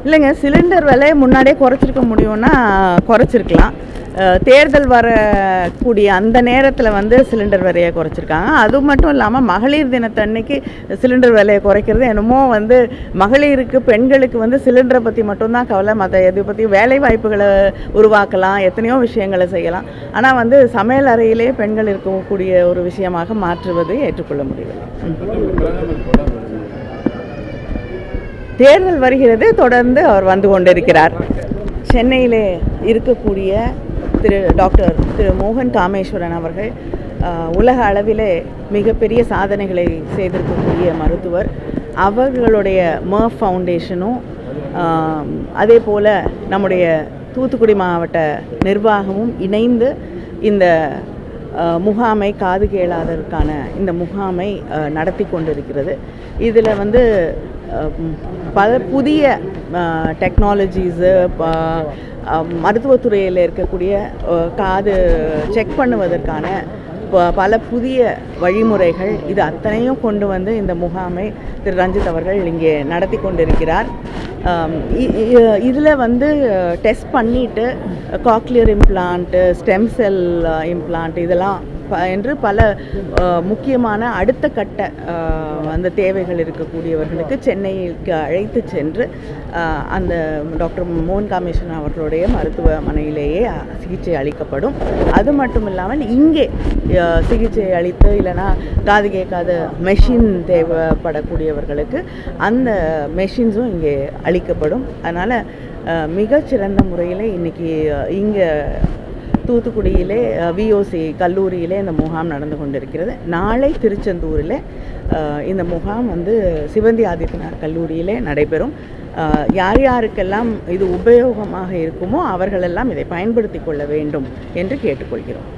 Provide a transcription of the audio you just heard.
இல்லைங்க, சிலிண்டர் விலையை முன்னாடியே குறைச்சிருக்க முடியும்னா குறைச்சிருக்கலாம். தேர்தல் வரக்கூடிய அந்த நேரத்தில் வந்து சிலிண்டர் விலையை குறைச்சிருக்காங்க. அது மட்டும் இல்லாமல் மகளிர் தினத்தன்னைக்கு சிலிண்டர் விலையை குறைக்கிறது என்னமோ வந்து மகளிருக்கு பெண்களுக்கு வந்து சிலிண்டரை பற்றி மட்டும்தான் கவலை, மற்ற எதை பற்றி வேலை வாய்ப்புகளை உருவாக்கலாம், எத்தனையோ விஷயங்களை செய்யலாம். ஆனால் வந்து சமையல் அறையிலே பெண்கள் இருக்கக்கூடிய ஒரு விஷயமாக மாற்றுவது ஏற்றுக்கொள்ள முடியவில்லை. தேர்தல் வருகிறது, தொடர்ந்து அவர் வந்து கொண்டிருக்கிறார். சென்னையிலே இருக்கக்கூடிய டாக்டர் மோகன் காமேஸ்வரன் அவர்கள் உலக அளவிலே மிகப்பெரிய சாதனைகளை செய்திருக்கக்கூடிய மருத்துவர். அவர்களுடைய மர்ஃப் ஃபவுண்டேஷனும் அதே போல் நம்முடைய தூத்துக்குடி மாவட்ட நிர்வாகமும் இணைந்து இந்த முகாமை, காது கேளாததற்கான இந்த முகாமை நடத்தி கொண்டிருக்கிறது. இதில் வந்து பல புதிய டெக்னாலஜிஸு, மருத்துவத்துறையில் இருக்கக்கூடிய காது செக் பண்ணுவதற்கான பல புதிய வழிமுறைகள், இது அத்தனையும் கொண்டு வந்து இந்த முகாமை திரு ரஞ்சித் அவர்கள் இங்கே நடத்தி கொண்டிருக்கிறார். இதில் வந்து டெஸ்ட் பண்ணிவிட்டு காக்லியர் இம்ப்ளான்ட்டு, ஸ்டெம் செல் இம்ப்ளான்ட் இதெல்லாம் என்று பல முக்கியமான அடுத்த கட்ட அந்த தேவைகள் இருக்கக்கூடியவர்களுக்கு சென்னைக்கு அழைத்து சென்று அந்த டாக்டர் மோகன் காமேஸ்வரன் அவர்களுடைய மருத்துவமனையிலேயே சிகிச்சை அளிக்கப்படும். அது மட்டும் இல்லாமல் இங்கே சிகிச்சை அளித்து இல்லைனா காது கேட்காத மெஷின் தேவைப்படக்கூடியவர்களுக்கு அந்த மெஷின்ஸும் இங்கே அளிக்கப்படும். அதனால் மிகச்சிறந்த முறையில் இன்றைக்கி இங்கே தூத்துக்குடியிலே விஓசி கல்லூரியிலே இந்த முகாம் நடந்து கொண்டிருக்கிறது. நாளை திருச்செந்தூரில் இந்த முகாம் வந்து சிவந்தி ஆதித்யநாத் கல்லூரியிலே நடைபெறும். யார் யாருக்கெல்லாம் இது உபயோகமாக இருக்குமோ அவர்களெல்லாம் இதை பயன்படுத்தி கொள்ள வேண்டும் என்று கேட்டுக்கொள்கிறோம்.